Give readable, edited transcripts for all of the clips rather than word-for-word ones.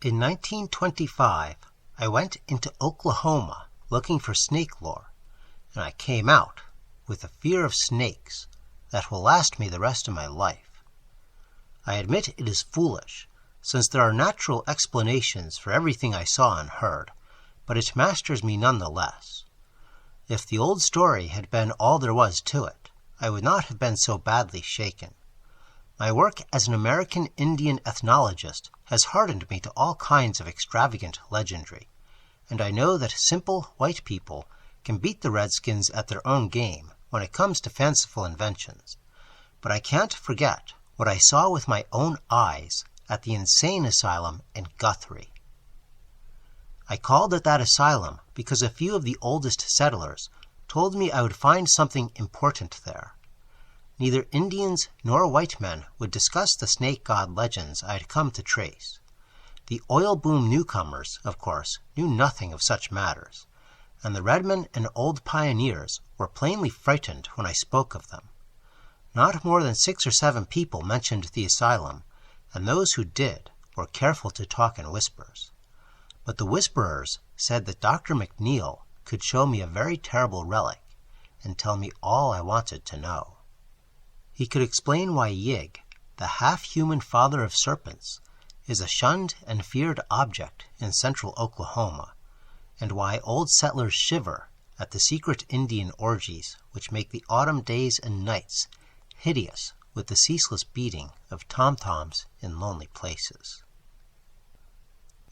In 1925, I went into Oklahoma looking for snake lore, and I came out with a fear of snakes that will last me the rest of my life. I admit it is foolish, since there are natural explanations for everything I saw and heard, but it masters me nonetheless. If the old story had been all there was to it, I would not have been so badly shaken. My work as an American Indian ethnologist has hardened me to all kinds of extravagant legendry, and I know that simple white people can beat the Redskins at their own game when it comes to fanciful inventions. But I can't forget what I saw with my own eyes at the insane asylum in Guthrie. I called at that asylum because a few of the oldest settlers told me I would find something important there. Neither Indians nor white men would discuss the snake god legends I had come to trace. The oil boom newcomers, of course, knew nothing of such matters, and the redmen and old pioneers were plainly frightened when I spoke of them. Not more than 6 or 7 people mentioned the asylum, and those who did were careful to talk in whispers. But the whisperers said that Dr. McNeil could show me a very terrible relic and tell me all I wanted to know. He could explain why Yig, the half-human father of serpents, is a shunned and feared object in central Oklahoma, and why old settlers shiver at the secret Indian orgies which make the autumn days and nights hideous with the ceaseless beating of tom-toms in lonely places.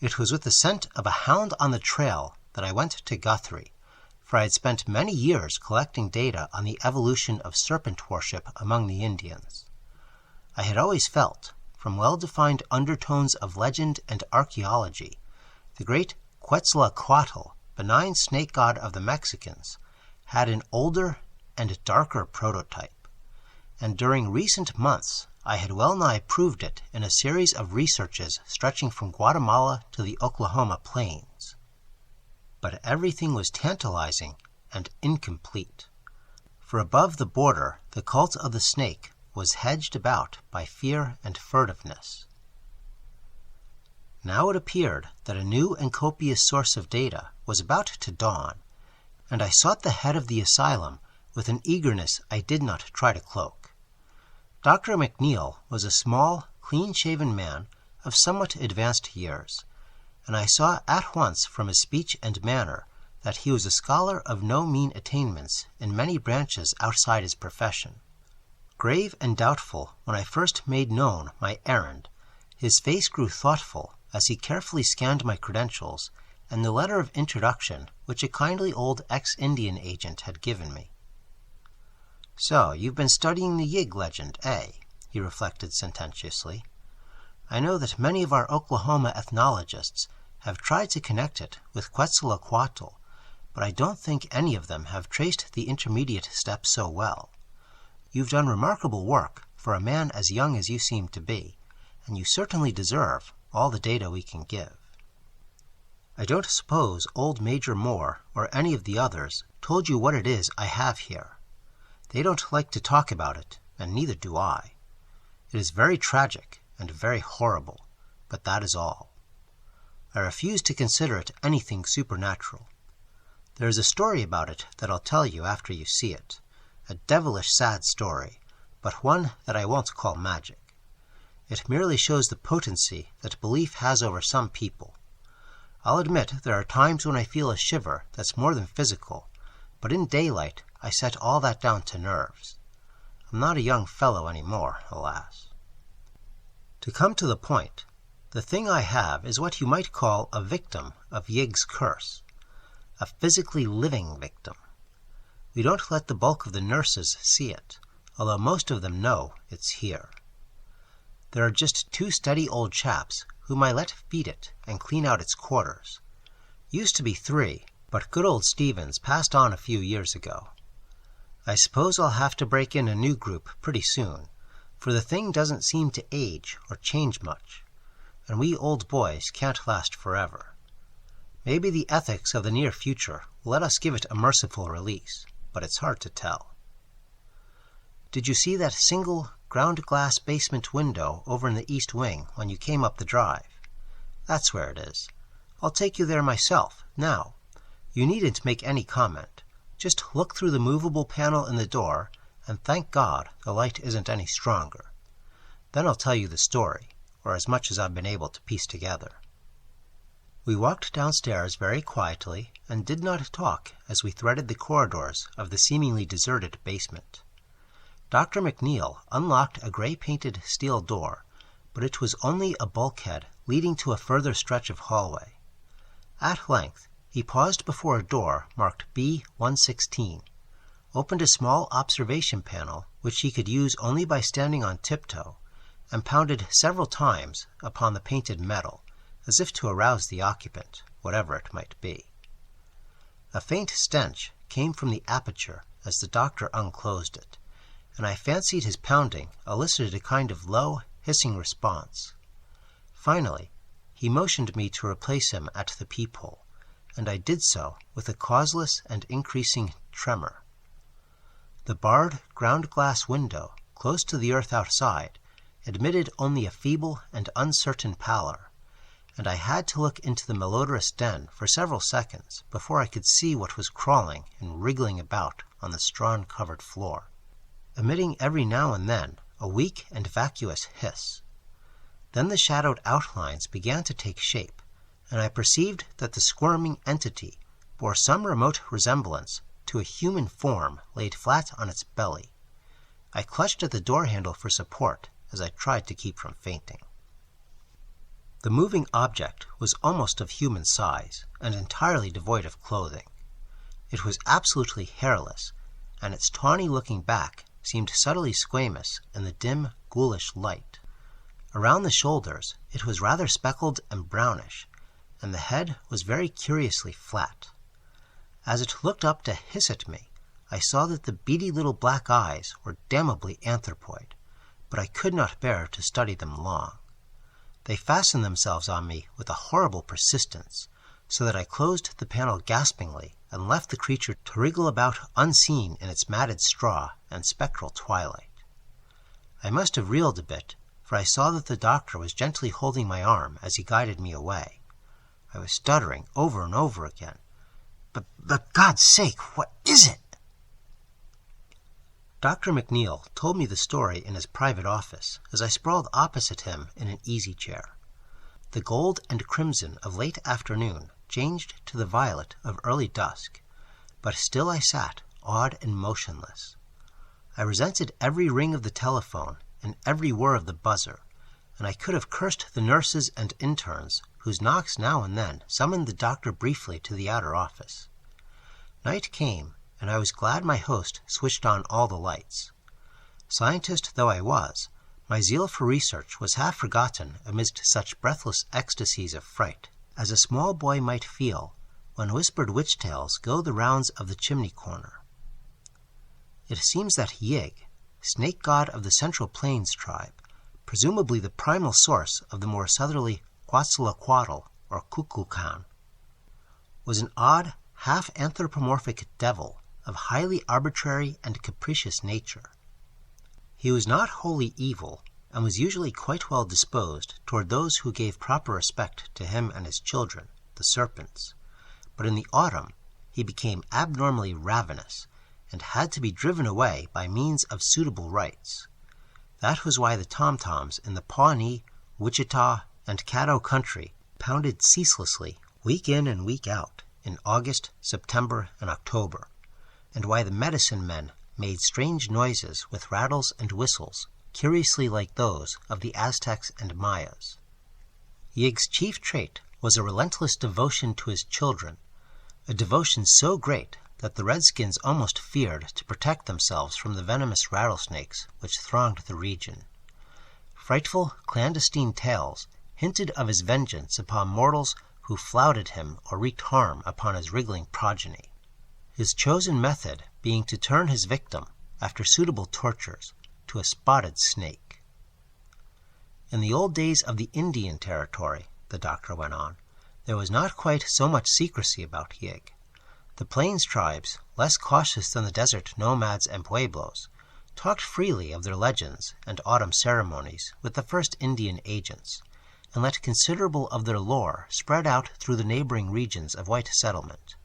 It was with the scent of a hound on the trail that I went to Guthrie, for I had spent many years collecting data on the evolution of serpent worship among the Indians. I had always felt, from well-defined undertones of legend and archaeology, the great Quetzalcoatl, benign snake god of the Mexicans, had an older and darker prototype, and during recent months I had well-nigh proved it in a series of researches stretching from Guatemala to the Oklahoma plains. But everything was tantalizing and incomplete, for above the border the cult of the snake was hedged about by fear and furtiveness. Now it appeared that a new and copious source of data was about to dawn, and I sought the head of the asylum with an eagerness I did not try to cloak. Dr. McNeil was a small, clean-shaven man of somewhat advanced years, and I saw at once from his speech and manner that he was a scholar of no mean attainments in many branches outside his profession. Grave and doubtful when I first made known my errand, his face grew thoughtful as he carefully scanned my credentials and the letter of introduction which a kindly old ex-Indian agent had given me. "So, you've been studying the Yig legend, eh?" he reflected sententiously. "I know that many of our Oklahoma ethnologists have tried to connect it with Quetzalcoatl, but I don't think any of them have traced the intermediate steps so well. You've done remarkable work for a man as young as you seem to be, and you certainly deserve all the data we can give. I don't suppose old Major Moore or any of the others told you what it is I have here. They don't like to talk about it, and neither do I. It is very tragic and very horrible, but that is all. I refuse to consider it anything supernatural. There is a story about it that I'll tell you after you see it, a devilish sad story, but one that I won't call magic. It merely shows the potency that belief has over some people. I'll admit there are times when I feel a shiver that's more than physical, but in daylight I set all that down to nerves. I'm not a young fellow anymore, alas. To come to the point, the thing I have is what you might call a victim of Yig's curse, a physically living victim. We don't let the bulk of the nurses see it, although most of them know it's here. There are just 2 steady old chaps whom I let feed it and clean out its quarters. Used to be 3, but good old Stevens passed on a few years ago. I suppose I'll have to break in a new group pretty soon, for the thing doesn't seem to age or change much, and we old boys can't last forever. Maybe the ethics of the near future will let us give it a merciful release, but it's hard to tell. Did you see that single ground glass basement window over in the east wing when you came up the drive? That's where it is. I'll take you there myself, now. You needn't make any comment. Just look through the movable panel in the door, and thank God the light isn't any stronger. Then I'll tell you the story, or as much as I've been able to piece together." We walked downstairs very quietly and did not talk as we threaded the corridors of the seemingly deserted basement. Dr. McNeil unlocked a gray-painted steel door, but it was only a bulkhead leading to a further stretch of hallway. At length, he paused before a door marked B116, opened a small observation panel which he could use only by standing on tiptoe, and pounded several times upon the painted metal, as if to arouse the occupant, whatever it might be. A faint stench came from the aperture as the doctor unclosed it, and I fancied his pounding elicited a kind of low, hissing response. Finally, he motioned me to replace him at the peephole, and I did so with a causeless and increasing tremor. The barred ground-glass window, close to the earth outside, admitted only a feeble and uncertain pallor, and I had to look into the malodorous den for several seconds before I could see what was crawling and wriggling about on the straw-covered floor, emitting every now and then a weak and vacuous hiss. Then the shadowed outlines began to take shape, and I perceived that the squirming entity bore some remote resemblance to a human form laid flat on its belly. I clutched at the door handle for support as I tried to keep from fainting. The moving object was almost of human size and entirely devoid of clothing. It was absolutely hairless, and its tawny-looking back seemed subtly squamous in the dim, ghoulish light. Around the shoulders it was rather speckled and brownish, and the head was very curiously flat. As it looked up to hiss at me, I saw that the beady little black eyes were damnably anthropoid, but I could not bear to study them long. They fastened themselves on me with a horrible persistence, so that I closed the panel gaspingly and left the creature to wriggle about unseen in its matted straw and spectral twilight. I must have reeled a bit, for I saw that the doctor was gently holding my arm as he guided me away. I was stuttering over and over again. But God's sake, what is it?" Dr. McNeil told me the story in his private office as I sprawled opposite him in an easy chair. The gold and crimson of late afternoon changed to the violet of early dusk, but still I sat, awed and motionless. I resented every ring of the telephone and every whir of the buzzer, and I could have cursed the nurses and interns whose knocks now and then summoned the doctor briefly to the outer office. Night came, and I was glad my host switched on all the lights. Scientist though I was, my zeal for research was half forgotten amidst such breathless ecstasies of fright as a small boy might feel when whispered witch tales go the rounds of the chimney corner. It seems that Yig, snake god of the Central Plains tribe, presumably the primal source of the more southerly Quetzalcoatl or Kukulkan, was an odd, half-anthropomorphic devil of highly arbitrary and capricious nature. He was not wholly evil, and was usually quite well disposed toward those who gave proper respect to him and his children, the serpents. But in the autumn he became abnormally ravenous, and had to be driven away by means of suitable rites. That was why the tom-toms in the Pawnee, Wichita, and Caddo country pounded ceaselessly, week in and week out, in August, September, and October, and why the medicine men made strange noises with rattles and whistles, curiously like those of the Aztecs and Mayas. Yig's chief trait was a relentless devotion to his children, a devotion so great that the redskins almost feared to protect themselves from the venomous rattlesnakes which thronged the region. Frightful, clandestine tales hinted of his vengeance upon mortals who flouted him or wreaked harm upon his wriggling progeny, his chosen method being to turn his victim, after suitable tortures, to a spotted snake. In the old days of the Indian Territory, the doctor went on, there was not quite so much secrecy about Yig. The plains tribes, less cautious than the desert nomads and pueblos, talked freely of their legends and autumn ceremonies with the first Indian agents, and let considerable of their lore spread out through the neighboring regions of white settlement.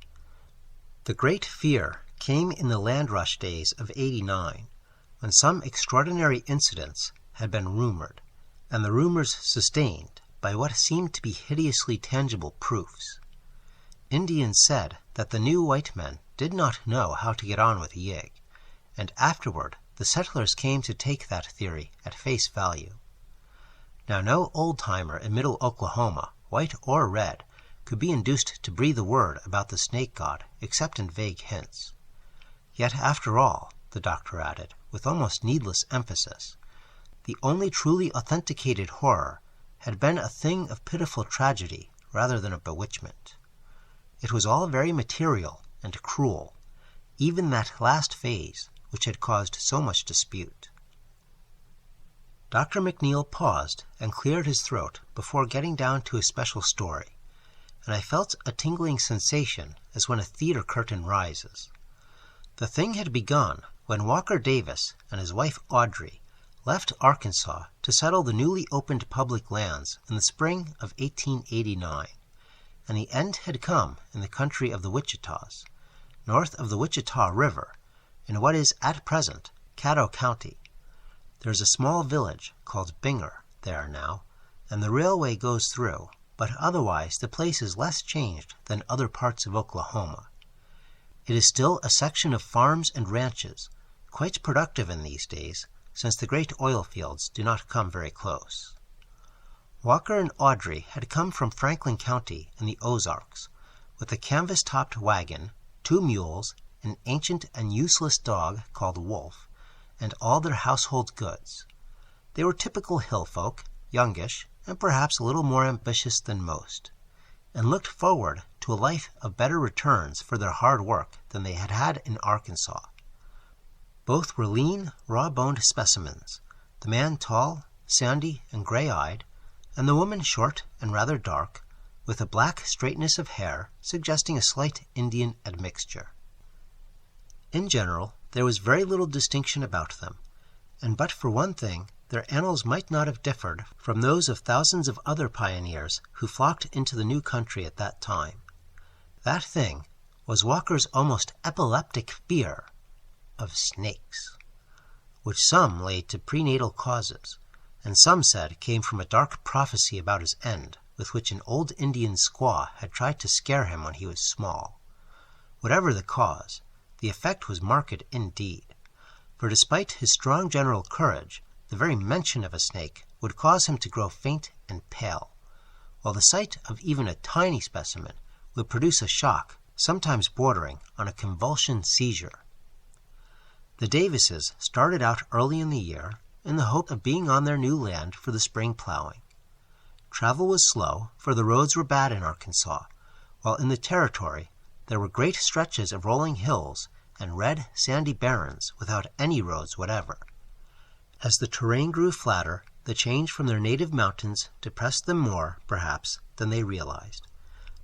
The great fear came in the land rush days of '89, when some extraordinary incidents had been rumored, and the rumors sustained by what seemed to be hideously tangible proofs. Indians said that the new white men did not know how to get on with Yig, and afterward the settlers came to take that theory at face value. Now no old-timer in middle Oklahoma, white or red, could be induced to breathe a word about the snake god except in vague hints. Yet after all, the doctor added, with almost needless emphasis, the only truly authenticated horror had been a thing of pitiful tragedy rather than of bewitchment. It was all very material and cruel, even that last phase which had caused so much dispute. Dr. McNeil paused and cleared his throat before getting down to his special story, and I felt a tingling sensation as when a theater curtain rises. The thing had begun when Walker Davis and his wife Audrey left Arkansas to settle the newly opened public lands in the spring of 1889, and the end had come in the country of the Wichitas, north of the Wichita River, in what is at present Caddo County. There is a small village called Binger there now, and the railway goes through, but otherwise the place is less changed than other parts of Oklahoma. It is still a section of farms and ranches, quite productive in these days, since the great oil fields do not come very close. Walker and Audrey had come from Franklin County in the Ozarks, with a canvas-topped wagon, 2 mules, an ancient and useless dog called Wolf, and all their household goods. They were typical hill folk, youngish, and perhaps a little more ambitious than most, and looked forward to a life of better returns for their hard work than they had had in Arkansas. Both were lean, raw-boned specimens, the man tall, sandy, and gray-eyed, and the woman short and rather dark, with a black straightness of hair suggesting a slight Indian admixture. In general, there was very little distinction about them, and but for one thing, their annals might not have differed from those of thousands of other pioneers who flocked into the new country at that time. That thing was Walker's almost epileptic fear of snakes, which some laid to prenatal causes, and some said came from a dark prophecy about his end, with which an old Indian squaw had tried to scare him when he was small. Whatever the cause, the effect was marked indeed, for despite his strong general courage, the very mention of a snake would cause him to grow faint and pale, while the sight of even a tiny specimen would produce a shock, sometimes bordering on a convulsion seizure. The Davises started out early in the year in the hope of being on their new land for the spring plowing. Travel was slow, for the roads were bad in Arkansas, while in the territory there were great stretches of rolling hills and red, sandy barrens without any roads whatever. As the terrain grew flatter, the change from their native mountains depressed them more, perhaps, than they realized.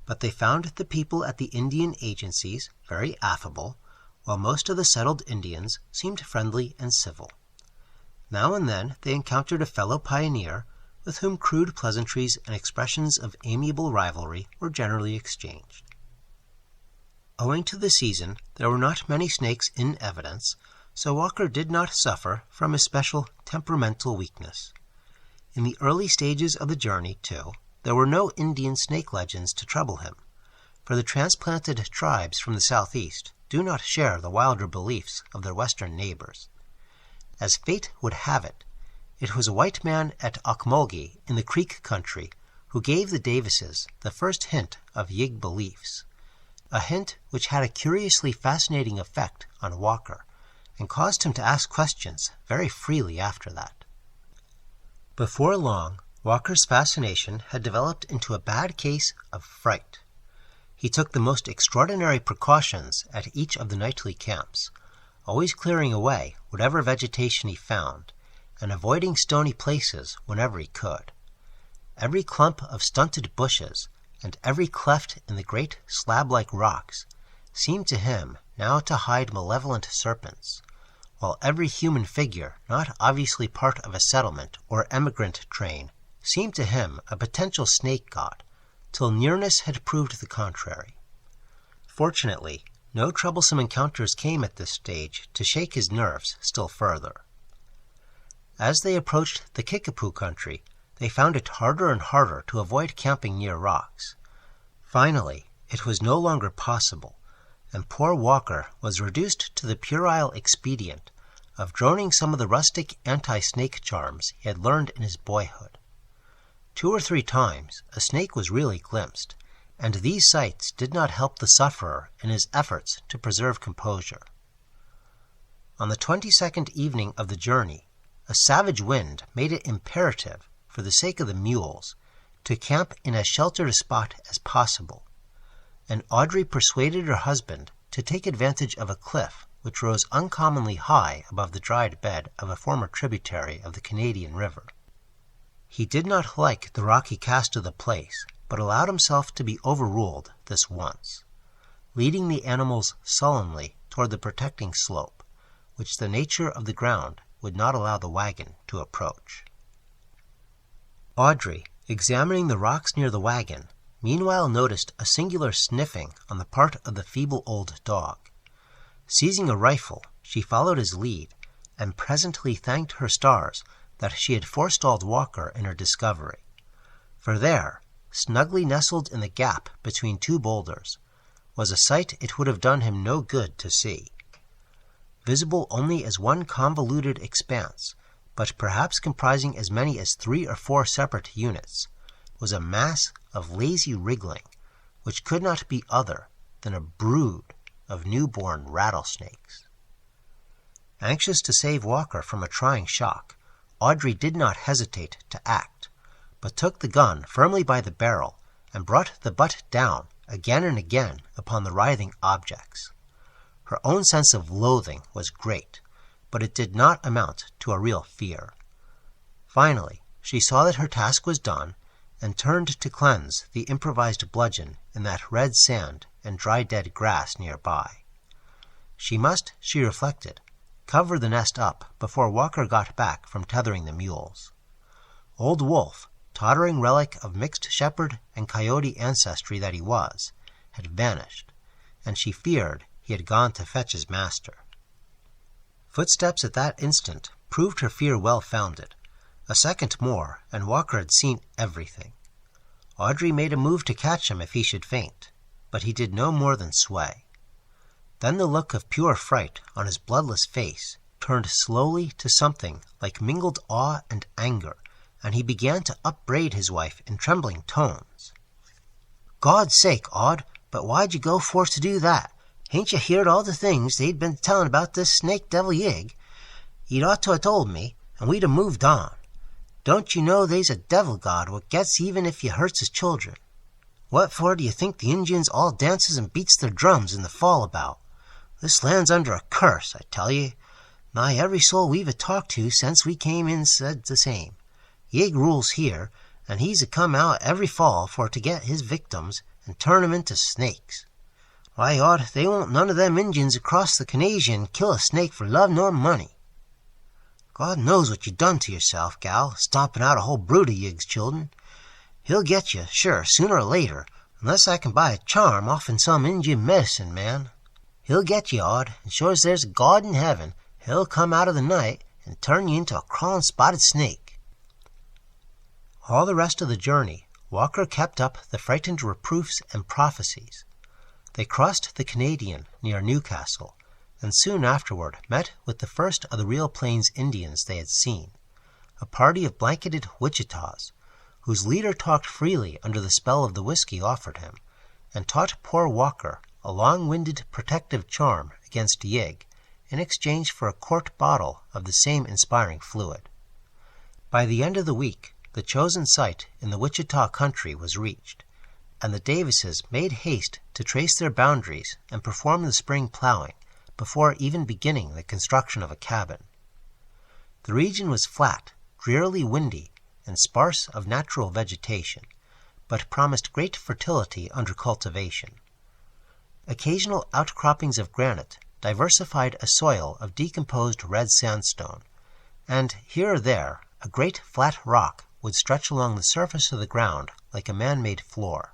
But they found the people at the Indian agencies very affable, while most of the settled Indians seemed friendly and civil. Now and then they encountered a fellow pioneer with whom crude pleasantries and expressions of amiable rivalry were generally exchanged. Owing to the season, there were not many snakes in evidence, so Walker did not suffer from a special temperamental weakness. In the early stages of the journey, too, there were no Indian snake legends to trouble him, for the transplanted tribes from the southeast do not share the wilder beliefs of their western neighbors. As fate would have it, it was a white man at Ocmulgee in the Creek country who gave the Davises the first hint of Yig beliefs, a hint which had a curiously fascinating effect on Walker, and caused him to ask questions very freely after that. Before long, Walker's fascination had developed into a bad case of fright. He took the most extraordinary precautions at each of the nightly camps, always clearing away whatever vegetation he found, and avoiding stony places whenever he could. Every clump of stunted bushes and every cleft in the great slab-like rocks seemed to him now to hide malevolent serpents, while every human figure not obviously part of a settlement or emigrant train seemed to him a potential snake god, till nearness had proved the contrary. Fortunately, no troublesome encounters came at this stage to shake his nerves still further. As they approached the Kickapoo country, they found it harder and harder to avoid camping near rocks. Finally, it was no longer possible, and poor Walker was reduced to the puerile expedient of droning some of the rustic anti-snake charms he had learned in his boyhood. 2 or 3 times a snake was really glimpsed, and these sights did not help the sufferer in his efforts to preserve composure. On the 22nd evening of the journey, a savage wind made it imperative, for the sake of the mules, to camp in as sheltered a spot as possible, and Audrey persuaded her husband to take advantage of a cliff which rose uncommonly high above the dried bed of a former tributary of the Canadian River. He did not like the rocky cast of the place, but allowed himself to be overruled this once, leading the animals sullenly toward the protecting slope, which the nature of the ground would not allow the wagon to approach. Audrey, examining the rocks near the wagon, meanwhile noticed a singular sniffing on the part of the feeble old dog. Seizing a rifle, she followed his lead, and presently thanked her stars that she had forestalled Walker in her discovery. For there, snugly nestled in the gap between 2 boulders, was a sight it would have done him no good to see. Visible only as one convoluted expanse, but perhaps comprising as many as 3 or 4 separate units, was a mass of lazy wriggling, which could not be other than a brood of newborn rattlesnakes. Anxious to save Walker from a trying shock, Audrey did not hesitate to act, but took the gun firmly by the barrel and brought the butt down again and again upon the writhing objects. Her own sense of loathing was great, but it did not amount to a real fear. Finally, she saw that her task was done, and turned to cleanse the improvised bludgeon in that red sand and dry dead grass nearby. She must, she reflected, cover the nest up before Walker got back from tethering the mules. Old Wolf, tottering relic of mixed shepherd and coyote ancestry that he was, had vanished, and she feared he had gone to fetch his master. Footsteps at that instant proved her fear well-founded. A second more, and Walker had seen everything. Audrey made a move to catch him if he should faint, but he did no more than sway. Then the look of pure fright on his bloodless face turned slowly to something like mingled awe and anger, and he began to upbraid his wife in trembling tones. "God's sake, Aud, but why'd you go forth to do that? Hain't you heard all the things they'd been telling about this snake devil Yig? You'd ought to ha' told me, and we'd ha' moved on. Don't you know they's a devil god what gets even if you hurts his children? What for do you think the Injuns all dances and beats their drums in the fall about? This land's under a curse, I tell ye. Nigh every soul we've a talked to since we came in said the same. Yig rules here, and he's a come out every fall for to get his victims and turn 'em into snakes. Why, Aud, they won't none of them Injuns across the Canadian kill a snake for love nor money. God knows what you done to yourself, gal, stomping out a whole brood of Yig's children. He'll get you, sure, sooner or later, unless I can buy a charm offen some Injun medicine man. He'll get you, Aud, and sure as there's a God in heaven, he'll come out of the night and turn you into a crawling spotted snake." All the rest of the journey, Walker kept up the frightened reproofs and prophecies. They crossed the Canadian near Newcastle, and soon afterward met with the first of the real Plains Indians they had seen, a party of blanketed Wichitas, whose leader talked freely under the spell of the whiskey offered him, and taught poor Walker a long-winded protective charm against Yig, in exchange for a quart bottle of the same inspiring fluid. By the end of the week, the chosen site in the Wichita country was reached, and the Davises made haste to trace their boundaries and perform the spring plowing before even beginning the construction of a cabin. The region was flat, drearily windy, and sparse of natural vegetation, but promised great fertility under cultivation. Occasional outcroppings of granite diversified a soil of decomposed red sandstone, and here or there a great flat rock would stretch along the surface of the ground like a man-made floor.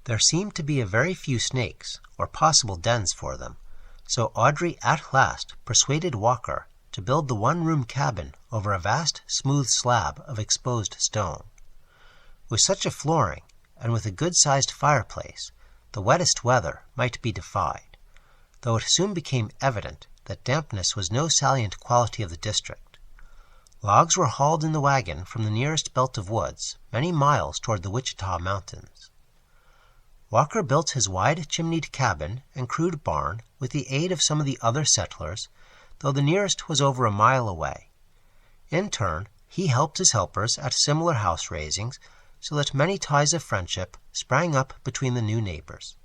There seemed to be a very few snakes, or possible dens for them, so Audrey at last persuaded Walker to build the one-room cabin over a vast, smooth slab of exposed stone. With such a flooring, and with a good-sized fireplace, the wettest weather might be defied, though it soon became evident that dampness was no salient quality of the district. Logs were hauled in the wagon from the nearest belt of woods, many miles toward the Wichita Mountains. Walker built his wide-chimneyed cabin and crude barn with the aid of some of the other settlers, though the nearest was over a mile away. In turn, he helped his helpers at similar house raisings, so that many ties of friendship sprang up between the new neighbors.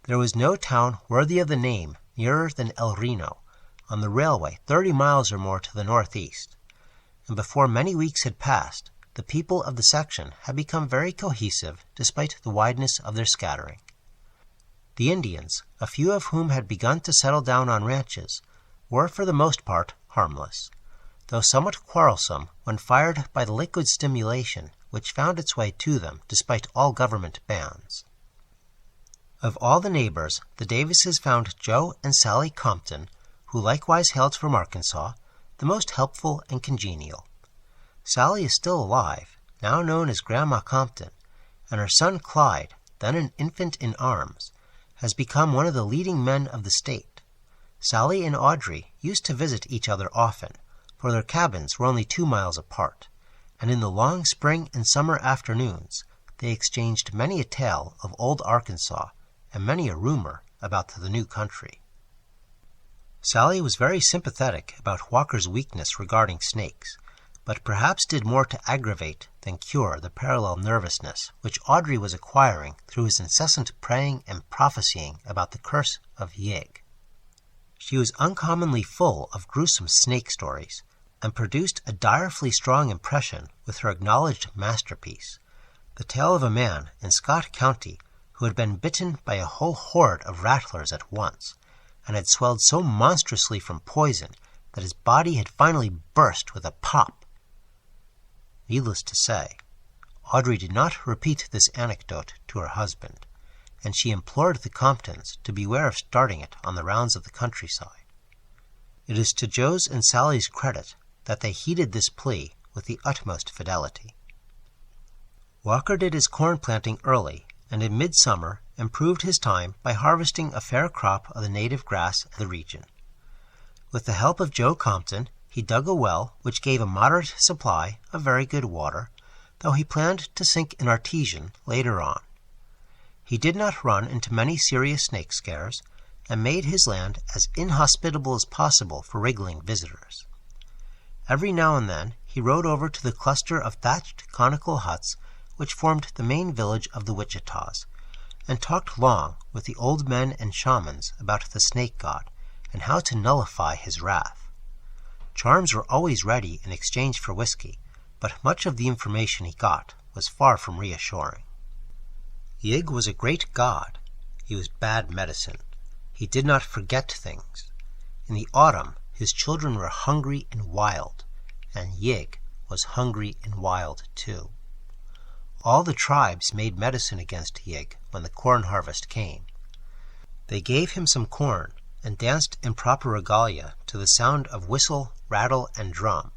There was no town worthy of the name nearer than El Reno, on the railway 30 miles or more to the northeast, and before many weeks had passed, the people of the section had become very cohesive despite the wideness of their scattering. The Indians, a few of whom had begun to settle down on ranches, were for the most part harmless, though somewhat quarrelsome when fired by the liquid stimulation which found its way to them despite all government bans. Of all the neighbors, the Davises found Joe and Sally Compton, who likewise hailed from Arkansas, the most helpful and congenial. Sally is still alive, now known as Grandma Compton, and her son Clyde, then an infant in arms, has become one of the leading men of the state. Sally and Audrey used to visit each other often, for their cabins were only 2 miles apart, and in the long spring and summer afternoons they exchanged many a tale of old Arkansas and many a rumor about the new country. Sally was very sympathetic about Walker's weakness regarding snakes, but perhaps did more to aggravate than cure the parallel nervousness which Audrey was acquiring through his incessant praying and prophesying about the curse of Yig. She was uncommonly full of gruesome snake stories, and produced a direfully strong impression with her acknowledged masterpiece, the tale of a man in Scott County who had been bitten by a whole horde of rattlers at once, and had swelled so monstrously from poison that his body had finally burst with a pop. Needless to say, Audrey did not repeat this anecdote to her husband, and she implored the Comptons to beware of starting it on the rounds of the countryside. It is to Joe's and Sally's credit that they heeded this plea with the utmost fidelity. Walker did his corn planting early, and in midsummer improved his time by harvesting a fair crop of the native grass of the region. With the help of Joe Compton, he dug a well which gave a moderate supply of very good water, though he planned to sink an artesian later on. He did not run into many serious snake scares, and made his land as inhospitable as possible for wriggling visitors. Every now and then he rode over to the cluster of thatched conical huts which formed the main village of the Wichitas, and talked long with the old men and shamans about the snake god and how to nullify his wrath. Charms were always ready in exchange for whiskey, but much of the information he got was far from reassuring. Yig was a great god. He was bad medicine. He did not forget things. In the autumn, his children were hungry and wild, and Yig was hungry and wild too. All the tribes made medicine against Yig when the corn harvest came. They gave him some corn and danced in proper regalia to the sound of whistle, rattle, and drum.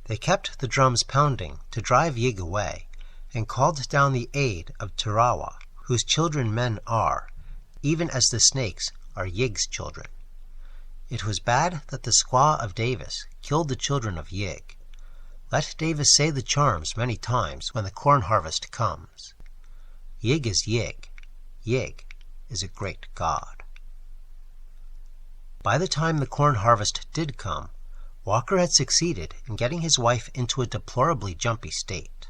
They kept the drums pounding to drive Yig away, and called down the aid of Tarawa, whose children men are, even as the snakes are Yig's children. It was bad that the squaw of Davis killed the children of Yig. Let Davis say the charms many times when the corn harvest comes. Yig is Yig. Yig is a great god. By the time the corn harvest did come, Walker had succeeded in getting his wife into a deplorably jumpy state.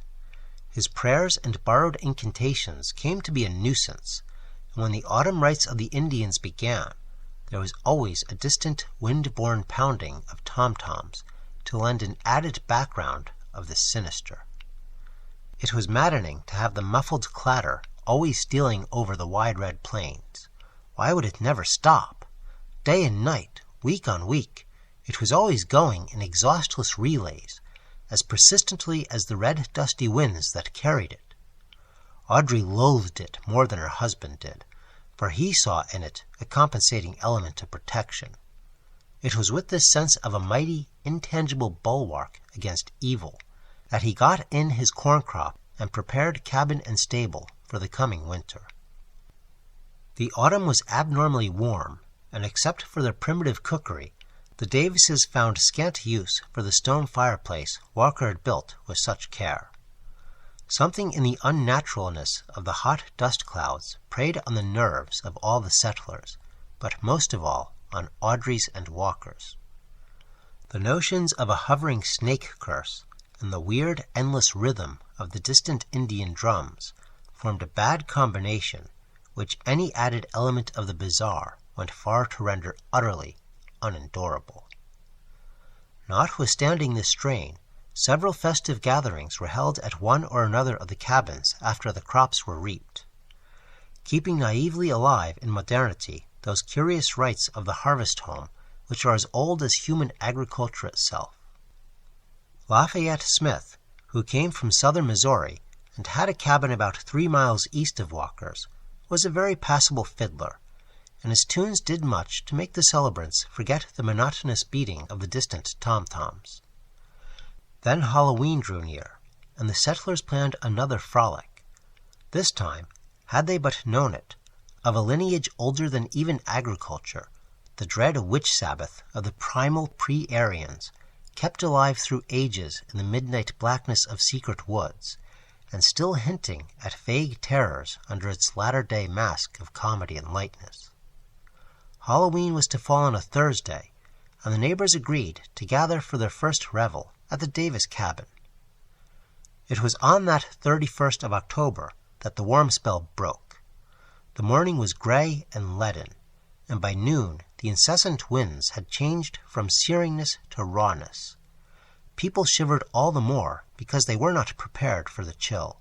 His prayers and borrowed incantations came to be a nuisance, and when the autumn rites of the Indians began, there was always a distant wind-borne pounding of tom-toms to lend an added background of the sinister. It was maddening to have the muffled clatter always stealing over the wide red plains. Why would it never stop? Day and night, week on week, it was always going in exhaustless relays, as persistently as the red dusty winds that carried it. Audrey loathed it more than her husband did, for he saw in it a compensating element of protection. It was with this sense of a mighty, intangible bulwark against evil that he got in his corn crop and prepared cabin and stable for the coming winter. The autumn was abnormally warm, and except for their primitive cookery, the Davises found scant use for the stone fireplace Walker had built with such care. Something in the unnaturalness of the hot dust clouds preyed on the nerves of all the settlers, but most of all on Audrey's and Walker's. The notions of a hovering snake curse and the weird, endless rhythm of the distant Indian drums formed a bad combination which any added element of the bizarre went far to render utterly unendurable. Notwithstanding this strain, several festive gatherings were held at one or another of the cabins after the crops were reaped, keeping naively alive in modernity those curious rites of the harvest home which are as old as human agriculture itself. Lafayette Smith, who came from southern Missouri and had a cabin about 3 miles east of Walker's, was a very passable fiddler, and his tunes did much to make the celebrants forget the monotonous beating of the distant tom-toms. Then Halloween drew near, and the settlers planned another frolic. This time, had they but known it, of a lineage older than even agriculture, the dread witch Sabbath of the primal pre-Aryans, kept alive through ages in the midnight blackness of secret woods, and still hinting at vague terrors under its latter-day mask of comedy and lightness. Halloween was to fall on a Thursday, and the neighbors agreed to gather for their first revel at the Davis cabin. It was on that 31st of October that the warm spell broke. The morning was gray and leaden, and by noon the incessant winds had changed from searingness to rawness. People shivered all the more because they were not prepared for the chill,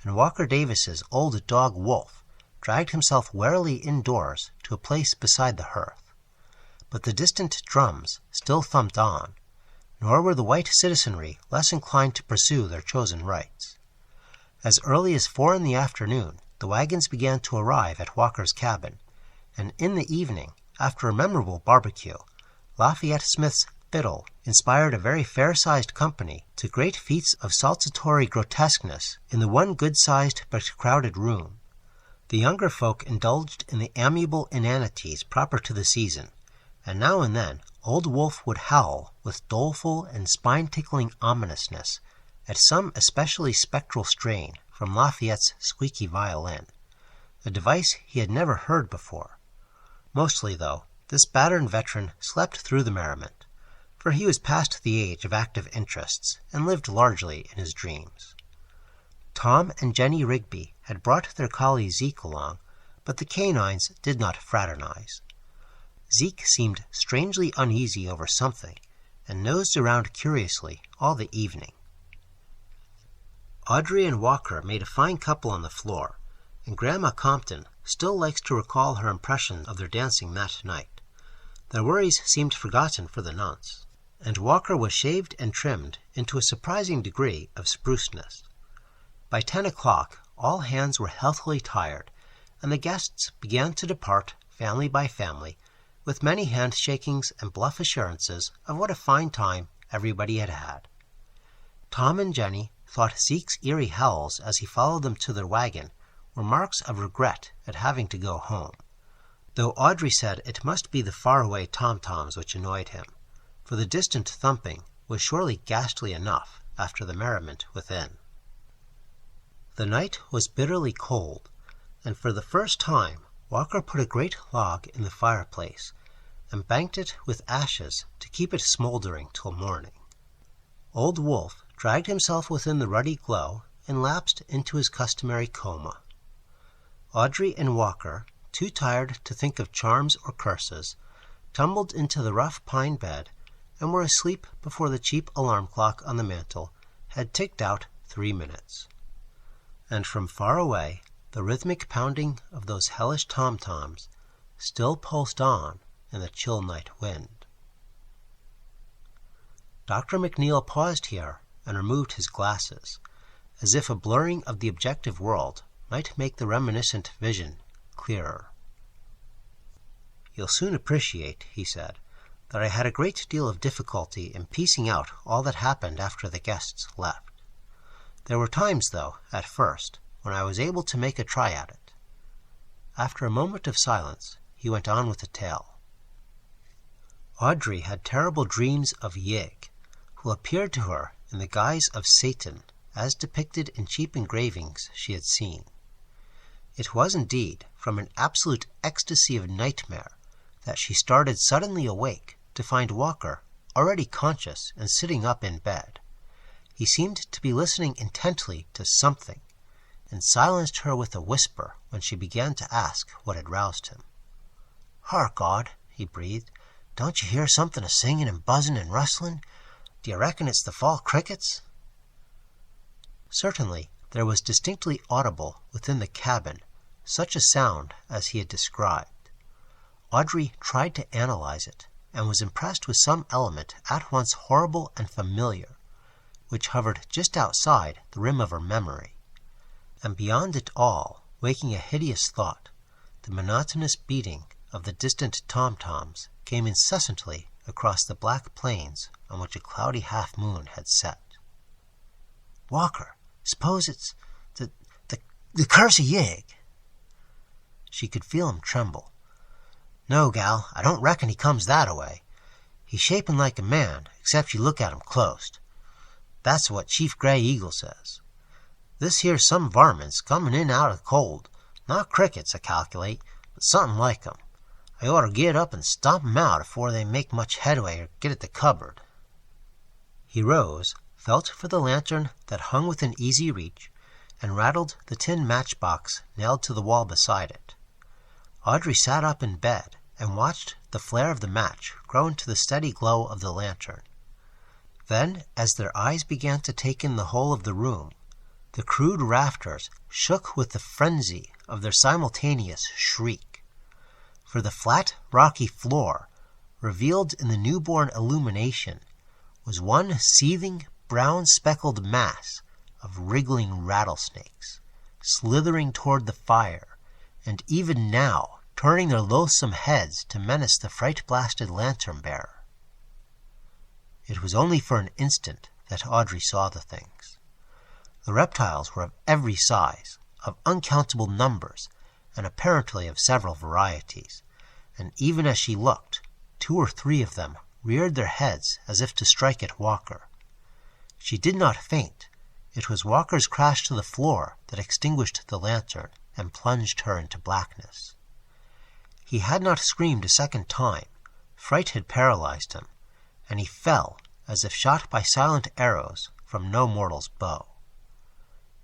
and Walker Davis's old dog Wolf dragged himself warily indoors to a place beside the hearth. But the distant drums still thumped on, nor were the white citizenry less inclined to pursue their chosen rites. As early as 4 in the afternoon, the wagons began to arrive at Walker's cabin, and in the evening, after a memorable barbecue, Lafayette Smith's fiddle inspired a very fair-sized company to great feats of saltatory grotesqueness in the one good-sized but crowded room. The younger folk indulged in the amiable inanities proper to the season, and now and then old Wolf would howl with doleful and spine-tickling ominousness at some especially spectral strain from Lafayette's squeaky violin, a device he had never heard before. Mostly, though, this battered veteran slept through the merriment, for he was past the age of active interests and lived largely in his dreams. Tom and Jenny Rigby had brought their collie Zeke along, but the canines did not fraternize. Zeke seemed strangely uneasy over something, and nosed around curiously all the evening. Audrey and Walker made a fine couple on the floor, and Grandma Compton still likes to recall her impression of their dancing that night. Their worries seemed forgotten for the nonce, and Walker was shaved and trimmed into a surprising degree of spruceness. By 10 o'clock, all hands were healthily tired, and the guests began to depart family by family, with many handshakings and bluff assurances of what a fine time everybody had had. Tom and Jenny thought Zeke's eerie howls as he followed them to their wagon were marks of regret at having to go home, though Audrey said it must be the faraway tom-toms which annoyed him, for the distant thumping was surely ghastly enough after the merriment within. The night was bitterly cold, and for the first time Walker put a great log in the fireplace and banked it with ashes to keep it smoldering till morning. Old Wolf dragged himself within the ruddy glow and lapsed into his customary coma. Audrey and Walker, too tired to think of charms or curses, tumbled into the rough pine bed and were asleep before the cheap alarm clock on the mantel had ticked out 3 minutes. And from far away, the rhythmic pounding of those hellish tom-toms still pulsed on in the chill night wind. Dr. McNeil paused here and removed his glasses, as if a blurring of the objective world might make the reminiscent vision clearer. "You'll soon appreciate," he said, "that I had a great deal of difficulty in piecing out all that happened after the guests left. There were times, though, at first, when I was able to make a try at it." After a moment of silence, he went on with the tale. Audrey had terrible dreams of Yig, who appeared to her in the guise of Satan, as depicted in cheap engravings she had seen. It was indeed from an absolute ecstasy of nightmare that she started suddenly awake to find Walker already conscious and sitting up in bed. He seemed to be listening intently to something, and silenced her with a whisper when she began to ask what had roused him. "Hark, Aud," he breathed. "Don't you hear something a-singing and buzzing and rustling? Do you reckon it's the fall crickets?" Certainly there was distinctly audible within the cabin such a sound as he had described. Audrey tried to analyze it, and was impressed with some element at once horrible and familiar, which hovered just outside the rim of her memory. And beyond it all, waking a hideous thought, the monotonous beating of the distant tom-toms came incessantly across the black plains on which a cloudy half-moon had set. "Walker, suppose it's the curse of Yig." She could feel him tremble. "No, gal, I don't reckon he comes that-a-way. He's shaping like a man, except you look at him clost. That's what Chief Gray Eagle says. This here's some varmints coming in out of the cold. Not crickets, I calculate, but something like 'em. I oughter get up and stomp 'em out afore they make much headway or get at the cupboard." He rose, felt for the lantern that hung within easy reach, and rattled the tin matchbox nailed to the wall beside it. Audrey sat up in bed and watched the flare of the match grow into the steady glow of the lantern. Then, as their eyes began to take in the whole of the room, the crude rafters shook with the frenzy of their simultaneous shriek. For the flat, rocky floor, revealed in the newborn illumination, was one seething, brown-speckled mass of wriggling rattlesnakes, slithering toward the fire, and even now turning their loathsome heads to menace the fright-blasted lantern-bearer. It was only for an instant that Audrey saw the things. The reptiles were of every size, of uncountable numbers, and apparently of several varieties, and even as she looked, 2 or 3 of them reared their heads as if to strike at Walker. She did not faint. It was Walker's crash to the floor that extinguished the lantern and plunged her into blackness. He had not screamed a second time. Fright had paralyzed him, and he fell as if shot by silent arrows from no mortal's bow.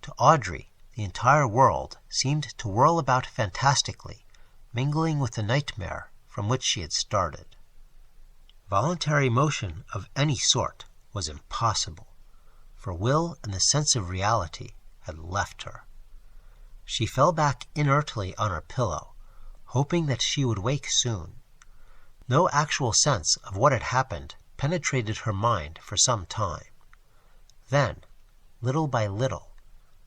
To Audrey, the entire world seemed to whirl about fantastically, mingling with the nightmare from which she had started. Voluntary motion of any sort was impossible, for will and the sense of reality had left her. She fell back inertly on her pillow, hoping that she would wake soon. No actual sense of what had happened penetrated her mind for some time. Then, little by little,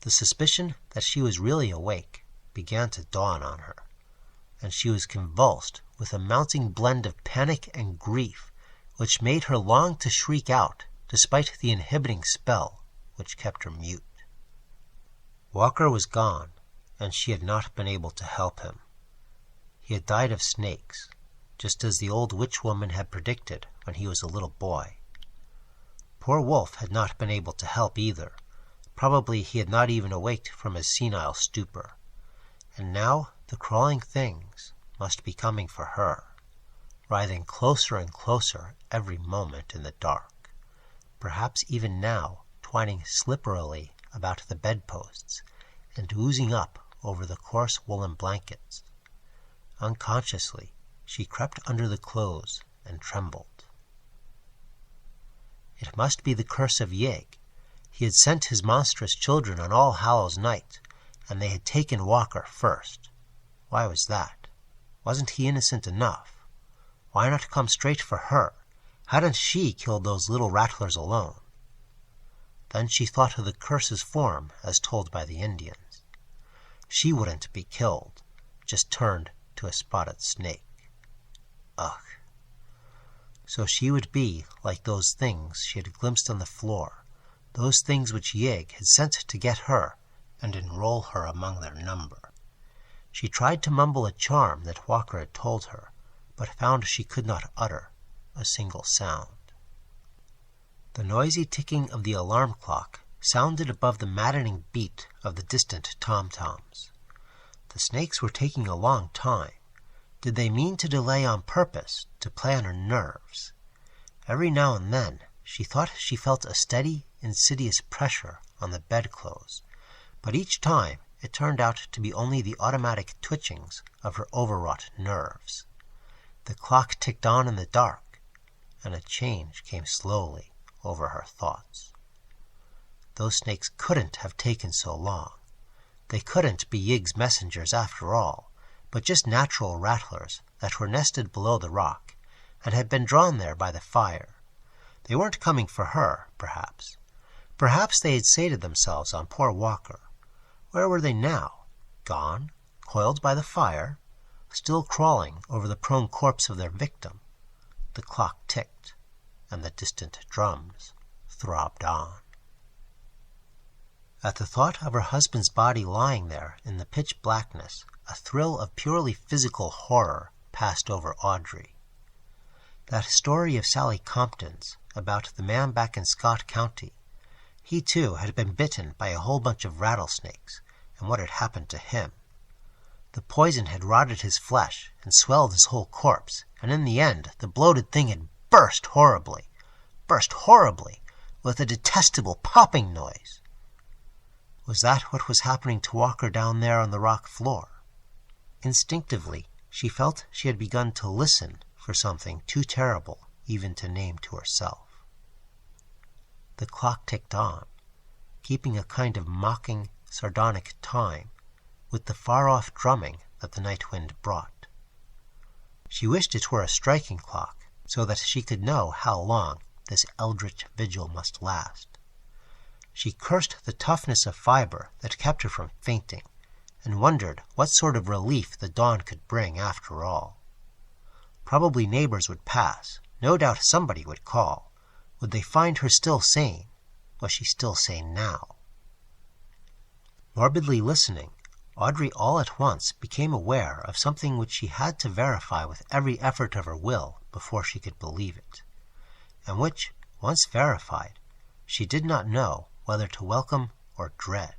the suspicion that she was really awake began to dawn on her, and she was convulsed with a mounting blend of panic and grief which made her long to shriek out despite the inhibiting spell which kept her mute. Walker was gone, and she had not been able to help him. He had died of snakes, just as the old witch-woman had predicted when he was a little boy. Poor Wolf had not been able to help either. Probably he had not even awaked from his senile stupor. And now the crawling things must be coming for her, writhing closer and closer every moment in the dark, perhaps even now twining slipperily about the bedposts and oozing up over the coarse woolen blankets. Unconsciously, she crept under the clothes and trembled. It must be the curse of Yig. He had sent his monstrous children on All Hallows Night, and they had taken Walker first. Why was that? Wasn't he innocent enough? Why not come straight for her? Hadn't she killed those little rattlers alone? Then she thought of the curse's form as told by the Indians. She wouldn't be killed, just turned to a spotted snake. Ugh. So she would be like those things she had glimpsed on the floor, those things which Yig had sent to get her and enroll her among their number. She tried to mumble a charm that Walker had told her, but found she could not utter a single sound. The noisy ticking of the alarm clock sounded above the maddening beat of the distant tom-toms. The snakes were taking a long time. Did they mean to delay on purpose, to play on her nerves? Every now and then she thought she felt a steady, insidious pressure on the bedclothes, but each time it turned out to be only the automatic twitchings of her overwrought nerves. The clock ticked on in the dark, and a change came slowly over her thoughts. Those snakes couldn't have taken so long. They couldn't be Yig's messengers after all, but just natural rattlers that were nested below the rock and had been drawn there by the fire. They weren't coming for her, perhaps. Perhaps they had sated themselves on poor Walker. Where were they now? Gone? Coiled by the fire? Still crawling over the prone corpse of their victim? The clock ticked, and the distant drums throbbed on. At the thought of her husband's body lying there in the pitch blackness, a thrill of purely physical horror passed over Audrey. That story of Sally Compton's about the man back in Scott County, he too had been bitten by a whole bunch of rattlesnakes, and what had happened to him. The poison had rotted his flesh and swelled his whole corpse, and in the end the bloated thing had burst horribly, with a detestable popping noise. Was that what was happening to Walker down there on the rock floor? Instinctively, she felt she had begun to listen for something too terrible even to name to herself. The clock ticked on, keeping a kind of mocking, sardonic time with the far-off drumming that the night wind brought. She wished it were a striking clock, so that she could know how long this eldritch vigil must last. She cursed the toughness of fiber that kept her from fainting, and wondered what sort of relief the dawn could bring after all. Probably neighbors would pass. No doubt somebody would call. Would they find her still sane? Was she still sane now? Morbidly listening, Audrey all at once became aware of something which she had to verify with every effort of her will before she could believe it, and which, once verified, she did not know whether to welcome or dread.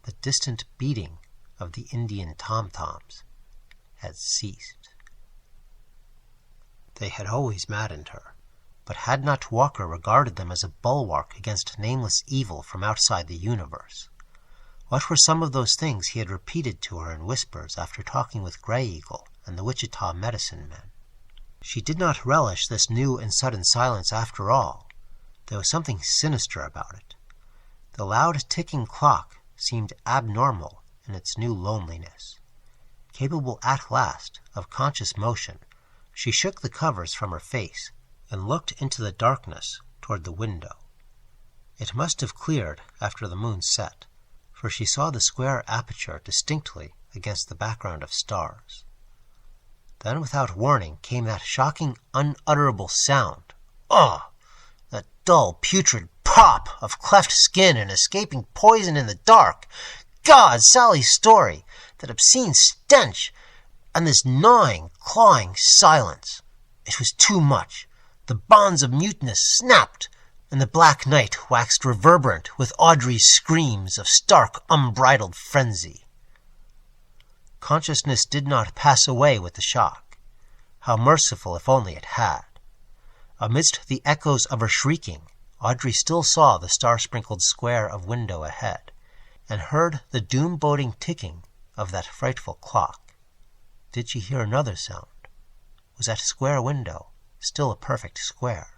The distant beating of the Indian tom-toms had ceased. They had always maddened her, but had not Walker regarded them as a bulwark against nameless evil from outside the universe? What were some of those things he had repeated to her in whispers after talking with Grey Eagle and the Wichita medicine men? She did not relish this new and sudden silence after all. There was something sinister about it. The loud ticking clock seemed abnormal in its new loneliness. Capable at last of conscious motion, she shook the covers from her face and looked into the darkness toward the window. It must have cleared after the moon set, for she saw the square aperture distinctly against the background of stars. Then without warning came that shocking, unutterable sound. Ugh! That dull, putrid pop of cleft skin and escaping poison in the dark. God, Sally's story! That obscene stench! And this gnawing, clawing silence. It was too much. The bonds of muteness snapped, and the black night waxed reverberant with Audrey's screams of stark, unbridled frenzy. Consciousness did not pass away with the shock. How merciful if only it had. Amidst the echoes of her shrieking, Audrey still saw the star-sprinkled square of window ahead, and heard the doom-boding ticking of that frightful clock. Did she hear another sound? Was that square window still a perfect square?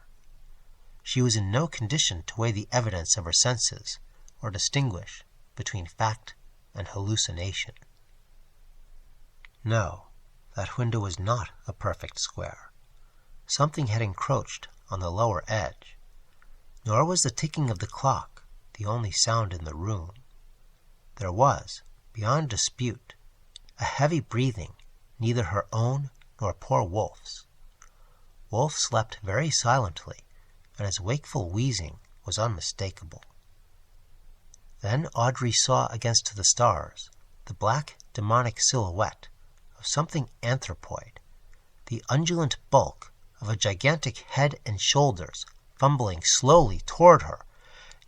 She was in no condition to weigh the evidence of her senses, or distinguish between fact and hallucination. No, that window was not a perfect square. Something had encroached on the lower edge. Nor was the ticking of the clock the only sound in the room. There was, beyond dispute, a heavy breathing, neither her own nor poor Wolf's. Wolf slept very silently, and his wakeful wheezing was unmistakable. Then Audrey saw against the stars the black demonic silhouette of something anthropoid, the undulant bulk of a gigantic head and shoulders fumbling slowly toward her.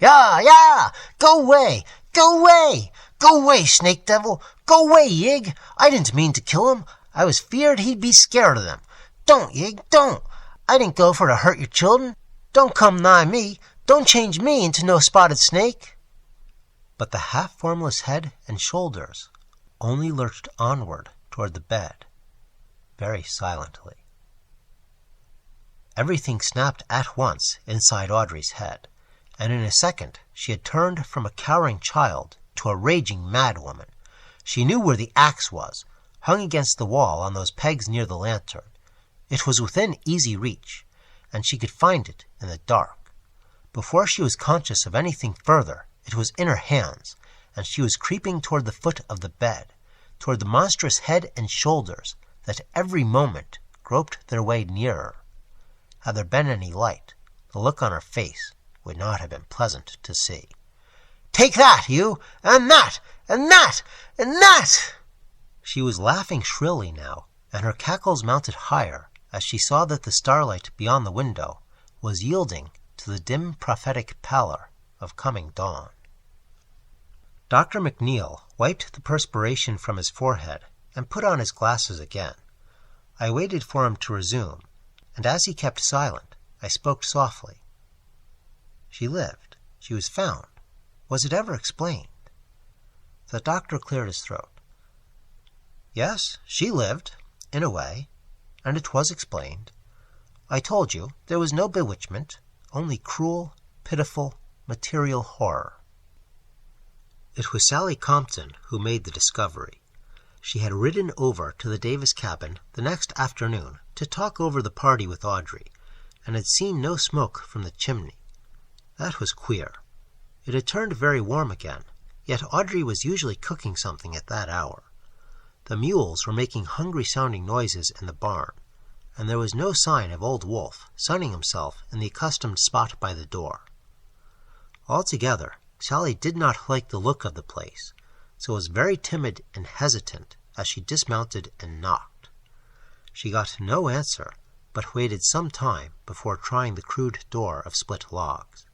"Yeah, yeah! Go away! Go away! Go away, snake devil! Go away, Yig! I didn't mean to kill him. I was feared he'd be scared of them. Don't, Yig, don't! I didn't go for to hurt your children. Don't come nigh me. Don't change me into no spotted snake." But the half-formless head and shoulders only lurched onward toward the bed, very silently. Everything snapped at once inside Audrey's head, and in a second she had turned from a cowering child to a raging madwoman. She knew where the axe was, hung against the wall on those pegs near the lantern. It was within easy reach, and she could find it in the dark. Before she was conscious of anything further, it was in her hands, and she was creeping toward the foot of the bed, toward the monstrous head and shoulders that every moment groped their way nearer. Had there been any light, the look on her face would not have been pleasant to see. "Take that, you! And that! And that! And that!" She was laughing shrilly now, and her cackles mounted higher as she saw that the starlight beyond the window was yielding to the dim prophetic pallor of coming dawn. Dr. McNeil wiped the perspiration from his forehead and put on his glasses again. I waited for him to resume, and as he kept silent, I spoke softly. "She lived. She was found. Was it ever explained?" The doctor cleared his throat. "Yes, she lived, in a way, and it was explained. I told you there was no bewitchment, only cruel, pitiful, material horror." It was Sally Compton who made the discovery. She had ridden over to the Davis cabin the next afternoon to talk over the party with Audrey, and had seen no smoke from the chimney. That was queer. It had turned very warm again, yet Audrey was usually cooking something at that hour. The mules were making hungry-sounding noises in the barn, and there was no sign of old Wolf sunning himself in the accustomed spot by the door. Altogether, Sally did not like the look of the place, so was very timid and hesitant as she dismounted and knocked. She got no answer, but waited some time before trying the crude door of split logs.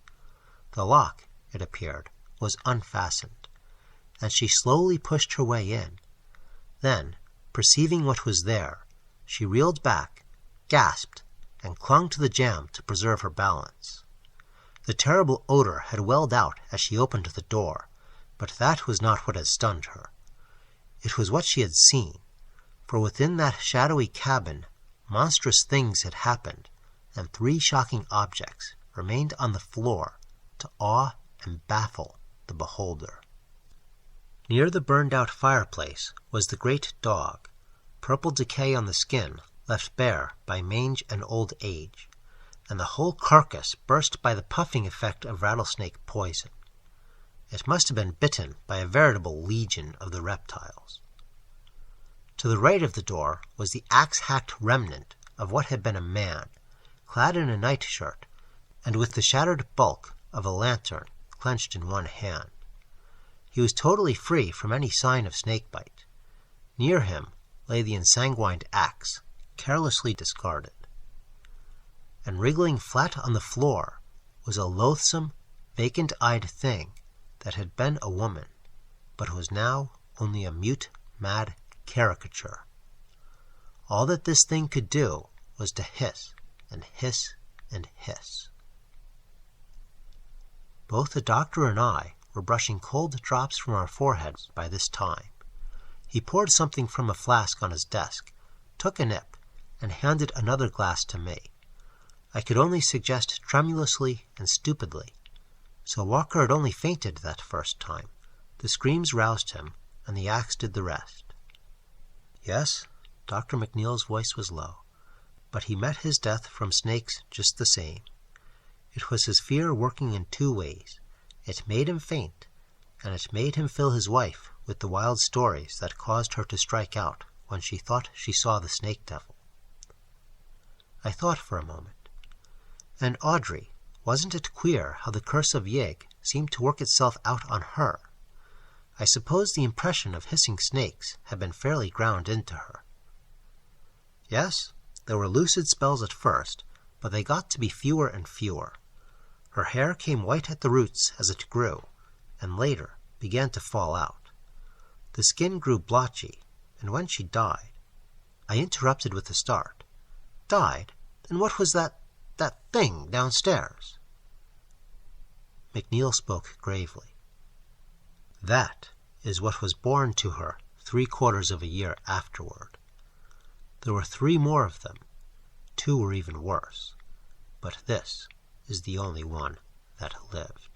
The lock, it appeared, was unfastened, and she slowly pushed her way in. Then, perceiving what was there, she reeled back, gasped, and clung to the jamb to preserve her balance. The terrible odor had welled out as she opened the door, but that was not what had stunned her. It was what she had seen, for within that shadowy cabin monstrous things had happened, and 3 shocking objects remained on the floor to awe and baffle the beholder. Near the burned-out fireplace was the great dog, purple decay on the skin left bare by mange and old age, and the whole carcass burst by the puffing effect of rattlesnake poison. It must have been bitten by a veritable legion of the reptiles. To the right of the door was the axe-hacked remnant of what had been a man, clad in a nightshirt, and with the shattered bulk of a lantern clenched in one hand. He was totally free from any sign of snakebite. Near him lay the ensanguined axe, carelessly discarded. And wriggling flat on the floor was a loathsome, vacant-eyed thing that had been a woman, but was now only a mute, mad caricature. All that this thing could do was to hiss and hiss and hiss. Both the doctor and I were brushing cold drops from our foreheads by this time. He poured something from a flask on his desk, took a nip, and handed another glass to me. I could only suggest tremulously and stupidly. So Walker had only fainted that first time. The screams roused him, and the axe did the rest. Yes, Dr. McNeil's voice was low, but he met his death from snakes just the same. It was his fear working in two ways. It made him faint, and it made him fill his wife with the wild stories that caused her to strike out when she thought she saw the snake devil. I thought for a moment. And Audrey, wasn't it queer how the curse of Yig seemed to work itself out on her? I suppose the impression of hissing snakes had been fairly ground into her. Yes, there were lucid spells at first, but they got to be fewer and fewer. Her hair came white at the roots as it grew, and later began to fall out. The skin grew blotchy, and when she died... I interrupted with a start. Died? Then what was that thing downstairs? McNeil spoke gravely. That is what was born to her 3/4 of a year afterward. There were 3 more of them. 2 were even worse. But this is the only one that lived.